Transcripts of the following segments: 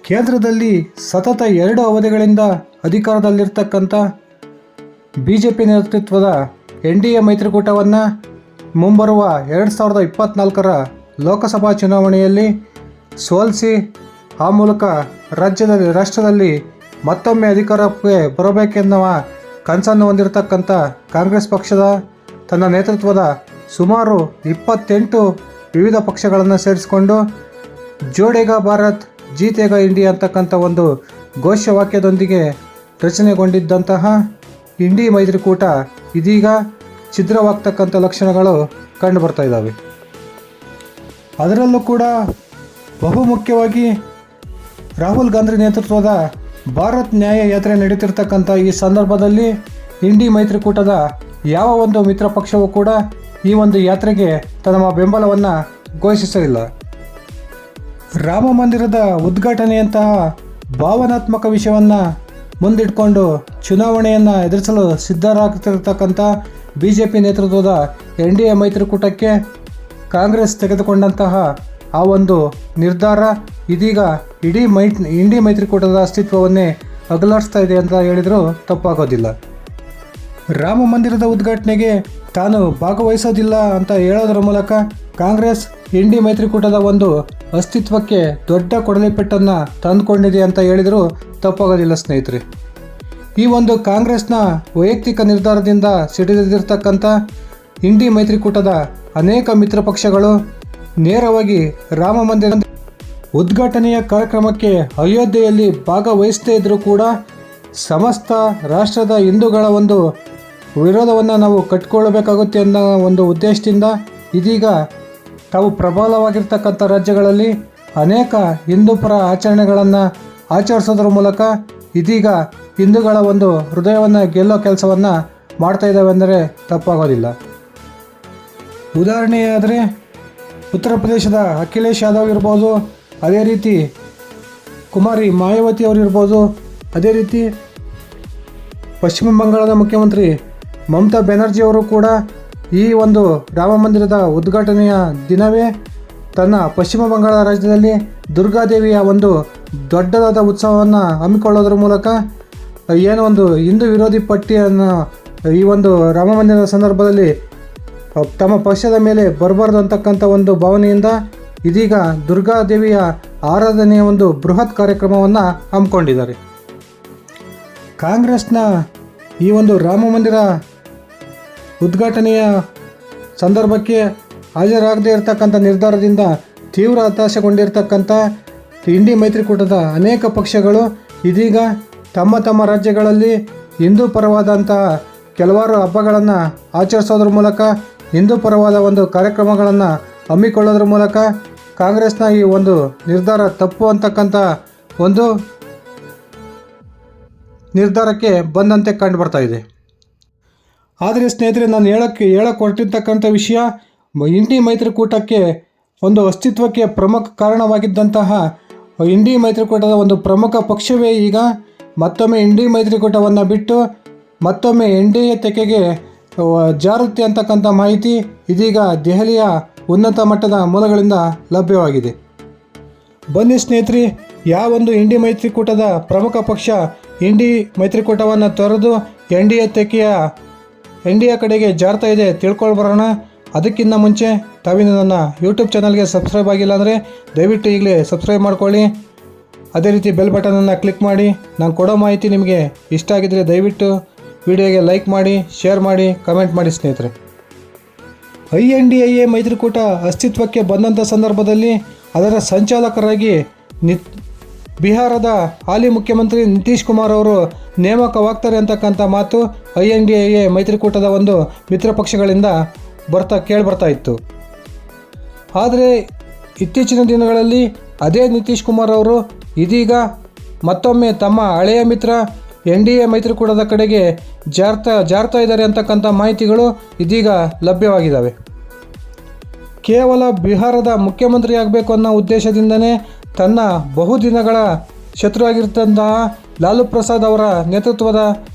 ಕೇಂದ್ರದಲ್ಲಿ ಸತತ 2 ಅವಧಿಗಳಿಂದ ಅಧಿಕಾರದಲ್ಲಿರ್ತಕ್ಕಂಥ BJP ನೇತೃತ್ವದ NDA ಮೈತ್ರಿಕೂಟವನ್ನು ಮುಂಬರುವ 2024ರ ಲೋಕಸಭಾ ಚುನಾವಣೆಯಲ್ಲಿ ಸೋಲಿಸಿ ಆ ಮೂಲಕ ರಾಷ್ಟ್ರದಲ್ಲಿ ಮತ್ತೊಮ್ಮೆ ಅಧಿಕಾರಕ್ಕೆ ಬರಬೇಕೆನ್ನುವ ಕನಸನ್ನು ಹೊಂದಿರತಕ್ಕಂಥ ಕಾಂಗ್ರೆಸ್ ಪಕ್ಷದ ತನ್ನ ನೇತೃತ್ವದ ಸುಮಾರು 28 ವಿವಿಧ ಪಕ್ಷಗಳನ್ನು ಸೇರಿಸಿಕೊಂಡು ಜೋಡೇಗಾ ಭಾರತ್ ಜೀತೇಗಾ ಇಂಡಿಯಾ ಅಂತಕ್ಕಂಥ ಒಂದು ಘೋಷವಾಕ್ಯದೊಂದಿಗೆ ರಚನೆಗೊಂಡಿದ್ದಂತಹ ಇಂಡಿ ಮೈತ್ರಿಕೂಟ ಇದೀಗ ಛಿದ್ರವಾಗ್ತಕ್ಕಂಥ ಲಕ್ಷಣಗಳು ಕಂಡುಬರ್ತಾ ಇದ್ದಾವೆ. ಅದರಲ್ಲೂ ಕೂಡ ಬಹುಮುಖ್ಯವಾಗಿ ರಾಹುಲ್ ಗಾಂಧಿ ನೇತೃತ್ವದ ಭಾರತ್ ನ್ಯಾಯ ಯಾತ್ರೆ ನಡೀತಿರ್ತಕ್ಕಂಥ ಈ ಸಂದರ್ಭದಲ್ಲಿ ಇಂಡಿ ಮೈತ್ರಿಕೂಟದ ಯಾವ ಒಂದು ಮಿತ್ರ ಪಕ್ಷವೂ ಕೂಡ ಈ ಒಂದು ಯಾತ್ರೆಗೆ ತಮ್ಮ ಬೆಂಬಲವನ್ನು ಘೋಷಿಸಲಿಲ್ಲ. ರಾಮ ಮಂದಿರದ ಉದ್ಘಾಟನೆಯಂತಹ ಭಾವನಾತ್ಮಕ ವಿಷಯವನ್ನು ಮುಂದಿಟ್ಕೊಂಡು ಚುನಾವಣೆಯನ್ನು ಎದುರಿಸಲು ಸಿದ್ಧರಾಗ್ತಿರ್ತಕ್ಕಂಥ BJP ನೇತೃತ್ವದ NDA ಮೈತ್ರಿಕೂಟಕ್ಕೆ ಕಾಂಗ್ರೆಸ್ ತೆಗೆದುಕೊಂಡಂತಹ ಆ ಒಂದು ನಿರ್ಧಾರ ಇದೀಗ ಇಡೀ ಇಂಡಿ ಮೈತ್ರಿಕೂಟದ ಅಸ್ತಿತ್ವವನ್ನೇ ಅಗಲಾಡಿಸ್ತಾ ಇದೆ ಅಂತ ಹೇಳಿದರೂ ತಪ್ಪಾಗೋದಿಲ್ಲ. ರಾಮ ಮಂದಿರದ ಉದ್ಘಾಟನೆಗೆ ತಾನು ಭಾಗವಹಿಸೋದಿಲ್ಲ ಅಂತ ಹೇಳೋದರ ಮೂಲಕ ಕಾಂಗ್ರೆಸ್ ಇಂಡಿ ಮೈತ್ರಿಕೂಟದ ಒಂದು ಅಸ್ತಿತ್ವಕ್ಕೆ ದೊಡ್ಡ ಕೊಡಲಿಪೆಟ್ಟನ್ನು ತಂದುಕೊಂಡಿದೆ ಅಂತ ಹೇಳಿದರೂ ತಪ್ಪಾಗೋದಿಲ್ಲ ಸ್ನೇಹಿತರೆ. ಈ ಒಂದು ಕಾಂಗ್ರೆಸ್ನ ವೈಯಕ್ತಿಕ ನಿರ್ಧಾರದಿಂದ ಸಿಡಿದಿರ್ತಕ್ಕಂಥ ಇಂಡಿ ಮೈತ್ರಿಕೂಟದ ಅನೇಕ ಮಿತ್ರ ಪಕ್ಷಗಳು ನೇರವಾಗಿ ರಾಮ ಮಂದಿರ ಉದ್ಘಾಟನೆಯ ಕಾರ್ಯಕ್ರಮಕ್ಕೆ ಅಯೋಧ್ಯೆಯಲ್ಲಿ ಭಾಗವಹಿಸದೇ ಇದ್ದರೂ ಕೂಡ ಸಮಸ್ತ ರಾಷ್ಟ್ರದ ಹಿಂದೂಗಳ ಒಂದು ವಿರೋಧವನ್ನು ನಾವು ಕಟ್ಟಿಕೊಳ್ಳಬೇಕಾಗುತ್ತೆ ಅನ್ನೋ ಒಂದು ಉದ್ದೇಶದಿಂದ ಇದೀಗ ತಾವು ಪ್ರಬಲವಾಗಿರ್ತಕ್ಕಂಥ ರಾಜ್ಯಗಳಲ್ಲಿ ಅನೇಕ ಹಿಂದೂಪರ ಆಚರಣೆಗಳನ್ನು ಆಚರಿಸೋದ್ರ ಮೂಲಕ ಇದೀಗ ಹಿಂದೂಗಳ ಒಂದು ಹೃದಯವನ್ನು ಗೆಲ್ಲೋ ಕೆಲಸವನ್ನು ಮಾಡ್ತಾ ಇದ್ದಾವೆ ಅಂದರೆ ತಪ್ಪಾಗೋದಿಲ್ಲ. ಉದಾಹರಣೆಯಾದರೆ ಉತ್ತರ ಪ್ರದೇಶದ ಅಖಿಲೇಶ್ ಯಾದವ್ ಇರ್ಬೋದು, ಅದೇ ರೀತಿ ಕುಮಾರಿ ಮಾಯಾವತಿ ಅವರು ಇರ್ಬೋದು, ಅದೇ ರೀತಿ ಪಶ್ಚಿಮ ಬಂಗಾಳದ ಮುಖ್ಯಮಂತ್ರಿ ಮಮತಾ ಬ್ಯಾನರ್ಜಿ ಅವರು ಕೂಡ ಈ ಒಂದು ರಾಮ ಮಂದಿರದ ಉದ್ಘಾಟನೆಯ ದಿನವೇ ತನ್ನ ಪಶ್ಚಿಮ ಬಂಗಾಳ ರಾಜ್ಯದಲ್ಲಿ ದುರ್ಗಾದೇವಿಯ ಒಂದು ದೊಡ್ಡದಾದ ಉತ್ಸವವನ್ನು ಹಮ್ಮಿಕೊಳ್ಳೋದ್ರ ಮೂಲಕ ಏನೋ ಒಂದು ಹಿಂದೂ ವಿರೋಧಿ ಪಟ್ಟಿಯನ್ನು ಈ ಒಂದು ರಾಮ ಮಂದಿರದ ಸಂದರ್ಭದಲ್ಲಿ ತಮ್ಮ ಪಕ್ಷದ ಮೇಲೆ ಬರಬಾರ್ದು ಅಂತಕ್ಕಂಥ ಒಂದು ಭಾವನೆಯಿಂದ ಇದೀಗ ದುರ್ಗಾದೇವಿಯ ಆರಾಧನೆಯ ಒಂದು ಬೃಹತ್ ಕಾರ್ಯಕ್ರಮವನ್ನು ಹಮ್ಮಿಕೊಂಡಿದ್ದಾರೆ. ಕಾಂಗ್ರೆಸ್ನ ಈ ಒಂದು ರಾಮ ಮಂದಿರ ಉದ್ಘಾಟನೆಯ ಸಂದರ್ಭಕ್ಕೆ ಹಾಜರಾಗದೇ ಇರತಕ್ಕಂಥ ನಿರ್ಧಾರದಿಂದ ತೀವ್ರ ಹತಾಶೆಗೊಂಡಿರ್ತಕ್ಕಂಥ ಇಂಡಿ ಮೈತ್ರಿಕೂಟದ ಅನೇಕ ಪಕ್ಷಗಳು ಇದೀಗ ತಮ್ಮ ತಮ್ಮ ರಾಜ್ಯಗಳಲ್ಲಿ ಹಿಂದೂ ಪರವಾದಂತಹ ಕೆಲವಾರು ಹಬ್ಬಗಳನ್ನು ಆಚರಿಸೋದ್ರ ಮೂಲಕ ಹಿಂದೂ ಪರವಾದ ಒಂದು ಕಾರ್ಯಕ್ರಮಗಳನ್ನು ಹಮ್ಮಿಕೊಳ್ಳೋದ್ರ ಮೂಲಕ ಕಾಂಗ್ರೆಸ್ನ ಈ ಒಂದು ನಿರ್ಧಾರ ತಪ್ಪು ಅಂತಕ್ಕಂಥ ಒಂದು ನಿರ್ಧಾರಕ್ಕೆ ಬಂದಂತೆ ಕಂಡು ಬರ್ತಾ ಇದೆ. ಆದರೆ ಸ್ನೇಹಿತರೆ, ನಾನು ಹೇಳಕ್ಕೆ ಹೊರಟಿರ್ತಕ್ಕಂಥ ವಿಷಯ ಇಂಡಿ ಮೈತ್ರಿಕೂಟಕ್ಕೆ ಒಂದು ಅಸ್ತಿತ್ವಕ್ಕೆ ಪ್ರಮುಖ ಕಾರಣವಾಗಿದ್ದಂತಹ ಇಂಡಿ ಮೈತ್ರಿಕೂಟದ ಒಂದು ಪ್ರಮುಖ ಪಕ್ಷವೇ ಈಗ ಮತ್ತೊಮ್ಮೆ ಇಂಡಿ ಮೈತ್ರಿಕೂಟವನ್ನು ಬಿಟ್ಟು ಮತ್ತೊಮ್ಮೆ NDA ತೆಕೆಗೆ ಜಾರುತ್ತೆ ಅಂತಕ್ಕಂಥ ಮಾಹಿತಿ ಇದೀಗ ದೆಹಲಿಯ ಉನ್ನತ ಮಟ್ಟದ ಮೂಲಗಳಿಂದ ಲಭ್ಯವಾಗಿದೆ. ಬನ್ನಿ ಸ್ನೇಹಿತರೆ, ಯಾವೊಂದು ಇಂಡಿ ಮೈತ್ರಿಕೂಟದ ಪ್ರಮುಖ ಪಕ್ಷ ಇಂಡಿ ಮೈತ್ರಿಕೂಟವನ್ನು ತೊರೆದು NDA ಕಡೆಗೆ ಜಾರ್ತಾ ಇದೆ ತಿಳ್ಕೊಳ್ಬರೋಣ. ಅದಕ್ಕಿಂತ ಮುಂಚೆ ತಾವಿನ್ನು ನನ್ನ ಯೂಟ್ಯೂಬ್ ಚಾನಲ್ಗೆ ಸಬ್ಸ್ಕ್ರೈಬ್ ಆಗಿಲ್ಲ ಅಂದರೆ ದಯವಿಟ್ಟು ಈಗಲೇ ಸಬ್ಸ್ಕ್ರೈಬ್ ಮಾಡ್ಕೊಳ್ಳಿ. ಅದೇ ರೀತಿ ಬೆಲ್ ಬಟನನ್ನು ಕ್ಲಿಕ್ ಮಾಡಿ. ನಾನು ಕೊಡೋ ಮಾಹಿತಿ ನಿಮಗೆ ಇಷ್ಟ ಆಗಿದ್ದರೆ ದಯವಿಟ್ಟು ವಿಡಿಯೋಗೆ ಲೈಕ್ ಮಾಡಿ, ಶೇರ್ ಮಾಡಿ, ಕಮೆಂಟ್ ಮಾಡಿ ಸ್ನೇಹಿತರೆ. INDA ಮೈತ್ರಿಕೂಟ ಅಸ್ತಿತ್ವಕ್ಕೆ ಬಂದಂಥ ಸಂದರ್ಭದಲ್ಲಿ ಅದರ ಸಂಚಾಲಕರಾಗಿ ಬಿಹಾರದ ಹಾಲಿ ಮುಖ್ಯಮಂತ್ರಿ ನಿತೀಶ್ ಕುಮಾರ್ ಅವರು ನೇಮಕವಾಗ್ತಾರೆ ಅಂತಕ್ಕಂಥ ಮಾತು INDA ಮೈತ್ರಿಕೂಟದ ಒಂದು ಮಿತ್ರ ಪಕ್ಷಗಳಿಂದ ಕೇಳಿಬರ್ತಾ ಇತ್ತು. ಆದರೆ ಇತ್ತೀಚಿನ ದಿನಗಳಲ್ಲಿ ಅದೇ ನಿತೀಶ್ ಕುಮಾರ್ ಅವರು ಇದೀಗ ಮತ್ತೊಮ್ಮೆ ತಮ್ಮ ಹಳೆಯ ಮಿತ್ರ NDA ಮೈತ್ರಿಕೂಟದ ಕಡೆಗೆ ಜಾರ್ತಾ ಇದ್ದಾರೆ ಅಂತಕ್ಕಂಥ ಮಾಹಿತಿಗಳು ಇದೀಗ ಲಭ್ಯವಾಗಿದ್ದಾವೆ. ಕೇವಲ ಬಿಹಾರದ ಮುಖ್ಯಮಂತ್ರಿ ಆಗಬೇಕು ಅನ್ನೋ ಉದ್ದೇಶದಿಂದನೇ ತನ್ನ ಬಹುದಿನಗಳ ಶತ್ರುವಾಗಿರ್ತಂತಹ ಲಾಲು ಪ್ರಸಾದ್ ಅವರ ನೇತೃತ್ವದ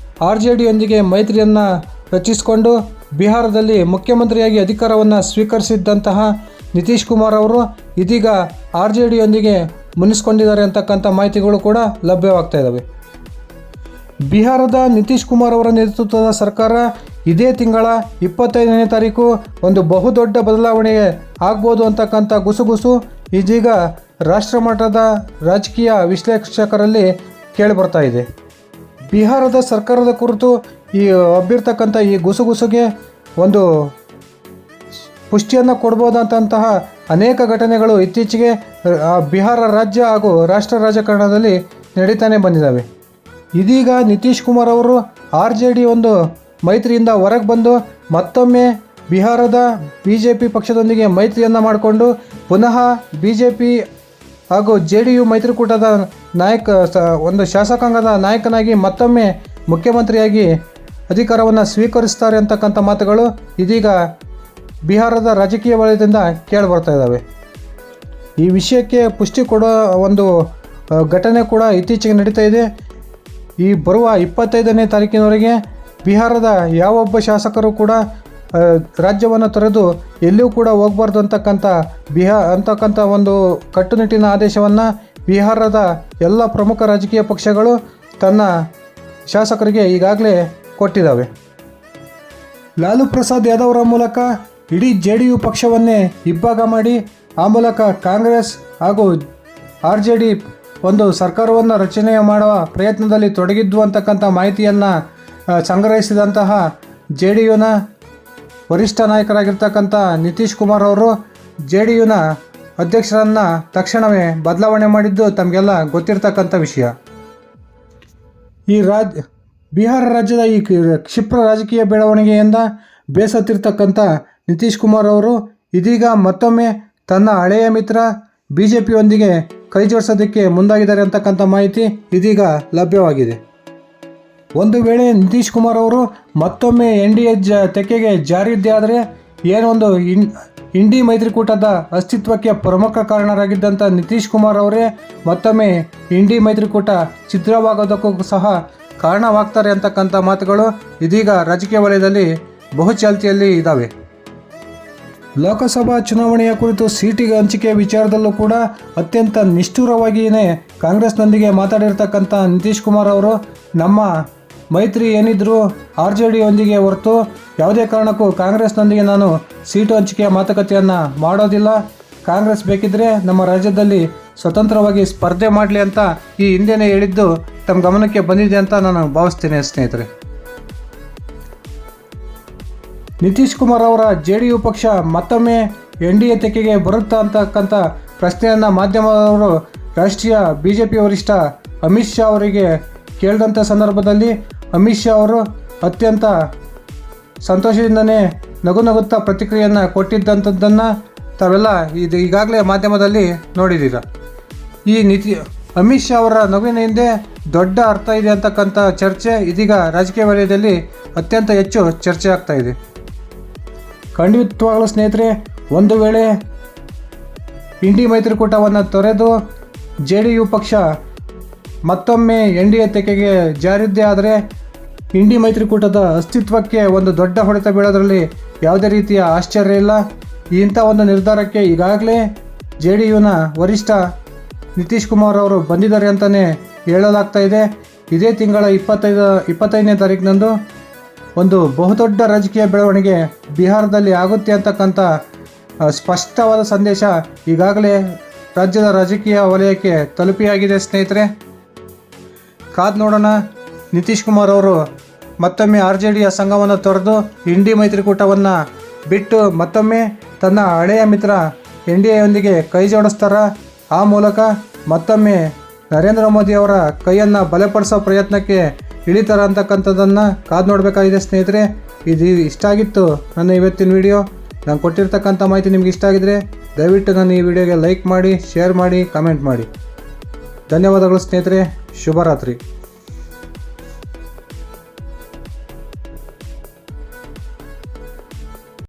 RJDಯೊಂದಿಗೆ ಮೈತ್ರಿಯನ್ನು ರಚಿಸಿಕೊಂಡು ಬಿಹಾರದಲ್ಲಿ ಮುಖ್ಯಮಂತ್ರಿಯಾಗಿ ಅಧಿಕಾರವನ್ನು ಸ್ವೀಕರಿಸಿದ್ದಂತಹ ನಿತೀಶ್ ಕುಮಾರ್ ಅವರು ಇದೀಗ RJDಯೊಂದಿಗೆ ಮುನಿಸ್ಕೊಂಡಿದ್ದಾರೆ ಅಂತಕ್ಕಂಥ ಮಾಹಿತಿಗಳು ಕೂಡ ಲಭ್ಯವಾಗ್ತಾ ಇದ್ದಾವೆ. ಬಿಹಾರದ ನಿತೀಶ್ ಕುಮಾರ್ ಅವರ ನೇತೃತ್ವದ ಸರ್ಕಾರ ಇದೇ ತಿಂಗಳ 25ನೇ ತಾರೀಕು ಒಂದು ಬಹುದೊಡ್ಡ ಬದಲಾವಣೆ ಆಗ್ಬೋದು ಅಂತಕ್ಕಂಥ ಗುಸುಗುಸು ಇದೀಗ ರಾಷ್ಟ್ರಮಟ್ಟದ ರಾಜಕೀಯ ವಿಶ್ಲೇಷಕರಲ್ಲಿ ಕೇಳಿಬರ್ತಾ ಇದೆ. ಬಿಹಾರದ ಸರ್ಕಾರದ ಕುರಿತು ಈ ಹಬ್ಬಿರ್ತಕ್ಕಂಥ ಈ ಗುಸುಗುಸುಗೆ ಒಂದು ಪುಷ್ಟಿಯನ್ನು ಕೊಡ್ಬೋದಂತಹ ಅನೇಕ ಘಟನೆಗಳು ಇತ್ತೀಚೆಗೆ ಬಿಹಾರ ರಾಜ್ಯ ಹಾಗೂ ರಾಷ್ಟ್ರ ರಾಜಕಾರಣದಲ್ಲಿ ನಡೀತಾನೆ ಬಂದಿದ್ದಾವೆ. ಇದೀಗ ನಿತೀಶ್ ಕುಮಾರ್ ಅವರು RJD ಒಂದು ಮೈತ್ರಿಯಿಂದ ಹೊರಗೆ ಬಂದು ಮತ್ತೊಮ್ಮೆ ಬಿಹಾರದ BJP ಪಕ್ಷದೊಂದಿಗೆ ಮೈತ್ರಿಯನ್ನು ಮಾಡಿಕೊಂಡು ಪುನಃ BJP ಹಾಗೂ JDU ಮೈತ್ರಿಕೂಟದ ಒಂದು ಶಾಸಕಾಂಗದ ನಾಯಕನಾಗಿ ಮತ್ತೊಮ್ಮೆ ಮುಖ್ಯಮಂತ್ರಿಯಾಗಿ ಅಧಿಕಾರವನ್ನು ಸ್ವೀಕರಿಸ್ತಾರೆ ಅಂತಕ್ಕಂಥ ಮಾತುಗಳು ಇದೀಗ ಬಿಹಾರದ ರಾಜಕೀಯ ವಲಯದಿಂದ ಕೇಳಿಬರ್ತಾ ಇದ್ದಾವೆ. ಈ ವಿಷಯಕ್ಕೆ ಪುಷ್ಟಿ ಕೊಡೋ ಒಂದು ಘಟನೆ ಕೂಡ ಇತ್ತೀಚೆಗೆ ನಡೀತಾ ಇದೆ. ಈ ಬರುವ 25ನೇ ತಾರೀಕಿನವರೆಗೆ ಬಿಹಾರದ ಯಾವೊಬ್ಬ ಶಾಸಕರು ಕೂಡ ರಾಜ್ಯವನ್ನು ತೊರೆದು ಎಲ್ಲಿಯೂ ಕೂಡ ಹೋಗಬಾರ್ದು ಅಂತಕ್ಕಂಥ ಒಂದು ಕಟ್ಟುನಿಟ್ಟಿನ ಆದೇಶವನ್ನು ಬಿಹಾರದ ಎಲ್ಲ ಪ್ರಮುಖ ರಾಜಕೀಯ ಪಕ್ಷಗಳು ತನ್ನ ಶಾಸಕರಿಗೆ ಈಗಾಗಲೇ ಕೊಟ್ಟಿದ್ದಾವೆ. ಲಾಲು ಪ್ರಸಾದ್ ಯಾದವ್ ಅವರ ಮೂಲಕ ಇಡೀ JDU ಪಕ್ಷವನ್ನೇ ಇಬ್ಬಾಗ ಮಾಡಿ ಆ ಮೂಲಕ ಕಾಂಗ್ರೆಸ್ ಹಾಗೂ RJD ಒಂದು ಸರ್ಕಾರವನ್ನು ರಚನೆ ಮಾಡುವ ಪ್ರಯತ್ನದಲ್ಲಿ ತೊಡಗಿದ್ದು ಅಂತಕ್ಕಂಥ ಮಾಹಿತಿಯನ್ನು ಸಂಗ್ರಹಿಸಿದಂತಹ JDUನ ವರಿಷ್ಠ ನಾಯಕರಾಗಿರ್ತಕ್ಕಂಥ ನಿತೀಶ್ ಕುಮಾರ್ ಅವರು JDUನ ಅಧ್ಯಕ್ಷರನ್ನು ತಕ್ಷಣವೇ ಬದಲಾವಣೆ ಮಾಡಿದ್ದು ತಮಗೆಲ್ಲ ಗೊತ್ತಿರ್ತಕ್ಕಂಥ ವಿಷಯ. ಬಿಹಾರ ರಾಜ್ಯದ ಈ ಕ್ಷಿಪ್ರ ರಾಜಕೀಯ ಬೆಳವಣಿಗೆಯಿಂದ ಬೇಸತ್ತಿರ್ತಕ್ಕಂಥ ನಿತೀಶ್ ಕುಮಾರ್ ಅವರು ಇದೀಗ ಮತ್ತೊಮ್ಮೆ ತನ್ನ ಹಳೆಯ ಮಿತ್ರ BJPಯೊಂದಿಗೆ ಕೈ ಜೋಡಿಸೋದಕ್ಕೆ ಮುಂದಾಗಿದ್ದಾರೆ ಅಂತಕ್ಕಂಥ ಮಾಹಿತಿ ಇದೀಗ ಲಭ್ಯವಾಗಿದೆ. ಒಂದು ವೇಳೆ ನಿತೀಶ್ ಕುಮಾರ್ ಅವರು ಮತ್ತೊಮ್ಮೆ NDA ತೆಕ್ಕೆಗೆ ಜಾರಿದ್ದೇ ಆದರೆ ಏನೊಂದು ಇಂಡಿ ಮೈತ್ರಿಕೂಟದ ಅಸ್ತಿತ್ವಕ್ಕೆ ಪ್ರಮುಖ ಕಾರಣರಾಗಿದ್ದಂಥ ನಿತೀಶ್ ಕುಮಾರ್ ಅವರೇ ಮತ್ತೊಮ್ಮೆ ಇಂಡಿ ಮೈತ್ರಿಕೂಟ ಛಿದ್ರವಾಗೋದಕ್ಕೂ ಸಹ ಕಾರಣವಾಗ್ತಾರೆ ಅಂತಕ್ಕಂಥ ಮಾತುಗಳು ಇದೀಗ ರಾಜಕೀಯ ವಲಯದಲ್ಲಿ ಬಹುಚಾಲ್ತಿಯಲ್ಲಿ ಇದ್ದಾವೆ. ಲೋಕಸಭಾ ಚುನಾವಣೆಯ ಕುರಿತು ಸೀಟಿಗೆ ಹಂಚಿಕೆ ವಿಚಾರದಲ್ಲೂ ಕೂಡ ಅತ್ಯಂತ ನಿಷ್ಠುರವಾಗಿಯೇ ಕಾಂಗ್ರೆಸ್ನೊಂದಿಗೆ ಮಾತಾಡಿರ್ತಕ್ಕಂಥ ನಿತೀಶ್ ಕುಮಾರ್ ಅವರು ನಮ್ಮ ಮೈತ್ರಿ ಏನಿದ್ರು RJDಯೊಂದಿಗೆ ಹೊರತು ಯಾವುದೇ ಕಾರಣಕ್ಕೂ ಕಾಂಗ್ರೆಸ್ನೊಂದಿಗೆ ನಾನು ಸೀಟು ಹಂಚಿಕೆಯ ಮಾತುಕತೆಯನ್ನು ಮಾಡೋದಿಲ್ಲ. ಕಾಂಗ್ರೆಸ್ ಬೇಕಿದ್ದರೆ ನಮ್ಮ ರಾಜ್ಯದಲ್ಲಿ ಸ್ವತಂತ್ರವಾಗಿ ಸ್ಪರ್ಧೆ ಮಾಡಲಿ ಅಂತ ಈ ಹಿಂದೆನೇ ಹೇಳಿದ್ದು ತಮ್ಮ ಗಮನಕ್ಕೆ ಬಂದಿದೆ ಅಂತ ನಾನು ಭಾವಿಸ್ತೇನೆ ಸ್ನೇಹಿತರೆ. ನಿತೀಶ್ ಕುಮಾರ್ ಅವರ JDU ಪಕ್ಷ ಮತ್ತೊಮ್ಮೆ NDA ತೆಕ್ಕೆಗೆ ಬರುತ್ತಾ ಅಂತಕ್ಕಂಥ ಪ್ರಶ್ನೆಯನ್ನು ಮಾಧ್ಯಮದವರು ರಾಷ್ಟ್ರೀಯ BJP ವರಿಷ್ಠ ಅಮಿತ್ ಶಾ ಅವರಿಗೆ ಕೇಳಿದಂಥ ಸಂದರ್ಭದಲ್ಲಿ ಅಮಿತ್ ಶಾ ಅವರು ಅತ್ಯಂತ ಸಂತೋಷದಿಂದನೇ ನಗುತ್ತಾ ಪ್ರತಿಕ್ರಿಯೆಯನ್ನು ಕೊಟ್ಟಿದ್ದಂಥದ್ದನ್ನು ತಾವೆಲ್ಲ ಈಗಾಗಲೇ ಮಾಧ್ಯಮದಲ್ಲಿ ನೋಡಿದ್ದೀರ. ಈ ಅಮಿತ್ ಶಾ ಅವರ ನಗುವಿನ ಹಿಂದೆ ದೊಡ್ಡ ಅರ್ಥ ಇದೆ ಅಂತಕ್ಕಂಥ ಚರ್ಚೆ ಇದೀಗ ರಾಜಕೀಯ ವಲಯದಲ್ಲಿ ಅತ್ಯಂತ ಹೆಚ್ಚು ಚರ್ಚೆ ಆಗ್ತಾ ಇದೆ. ಖಂಡಿತವಾಗಲೂ ಸ್ನೇಹಿತರೆ, ಒಂದು ವೇಳೆ ಇಂಡಿ ಮೈತ್ರಿಕೂಟವನ್ನು ತೊರೆದು JDU ಪಕ್ಷ ಮತ್ತೊಮ್ಮೆ NDA ತೆಕ್ಕೆಗೆ ಜಾರಿದ್ದೇ ಆದರೆ ಇಂಡಿ ಮೈತ್ರಿಕೂಟದ ಅಸ್ತಿತ್ವಕ್ಕೆ ಒಂದು ದೊಡ್ಡ ಹೊಡೆತ ಬೀಳೋದ್ರಲ್ಲಿ ಯಾವುದೇ ರೀತಿಯ ಆಶ್ಚರ್ಯ ಇಲ್ಲ. ಇಂಥ ಒಂದು ನಿರ್ಧಾರಕ್ಕೆ ಈಗಾಗಲೇ JDUನ ವರಿಷ್ಠ ನಿತೀಶ್ ಕುಮಾರ್ ಅವರು ಬಂದಿದ್ದಾರೆ ಅಂತಲೇ ಹೇಳಲಾಗ್ತಾ ಇದೆ. ಇದೇ ತಿಂಗಳ 25ನೇ ತಾರೀಕಿನಂದು ಒಂದು ಬಹುದೊಡ್ಡ ರಾಜಕೀಯ ಬೆಳವಣಿಗೆ ಬಿಹಾರದಲ್ಲಿ ಆಗುತ್ತೆ ಅಂತಕ್ಕಂಥ ಸ್ಪಷ್ಟವಾದ ಸಂದೇಶ ಈಗಾಗಲೇ ರಾಜ್ಯದ ರಾಜಕೀಯ ವಲಯಕ್ಕೆ ತಲುಪಿಯಾಗಿದೆ ಸ್ನೇಹಿತರೆ. ಕಾದು ನೋಡೋಣ, ನಿತೀಶ್ ಕುಮಾರ್ ಅವರು ಮತ್ತೊಮ್ಮೆ RJDಯ ಸಂಘವನ್ನು ತೊರೆದು ಇಂಡಿ ಮೈತ್ರಿಕೂಟವನ್ನು ಬಿಟ್ಟು ಮತ್ತೊಮ್ಮೆ ತನ್ನ ಹಳೆಯ ಮಿತ್ರ NDAಯೊಂದಿಗೆ ಕೈ ಜೋಡಿಸ್ತಾರ, ಆ ಮೂಲಕ ಮತ್ತೊಮ್ಮೆ ನರೇಂದ್ರ ಮೋದಿ ಅವರ ಕೈಯನ್ನು ಬಲಪಡಿಸೋ ಪ್ರಯತ್ನಕ್ಕೆ ಇಳಿತಾರ ಅಂತಕ್ಕಂಥದ್ದನ್ನು ಕಾದು ನೋಡಬೇಕಾಗಿದೆ ಸ್ನೇಹಿತರೆ. ಇದು ಇಷ್ಟ ಆಗಿತ್ತು ನನ್ನ ಇವತ್ತಿನ ವಿಡಿಯೋ. ನಾನು ಕೊಟ್ಟಿರ್ತಕ್ಕಂಥ ಮಾಹಿತಿ ನಿಮ್ಗೆ ಇಷ್ಟ ಆಗಿದ್ರೆ ದಯವಿಟ್ಟು ನಾನು ಈ ವಿಡಿಯೋಗೆ ಲೈಕ್ ಮಾಡಿ, ಶೇರ್ ಮಾಡಿ, ಕಮೆಂಟ್ ಮಾಡಿ. ಧನ್ಯವಾದಗಳು ಸ್ನೇಹಿತರೆ. ಶುಭರಾತ್ರಿ.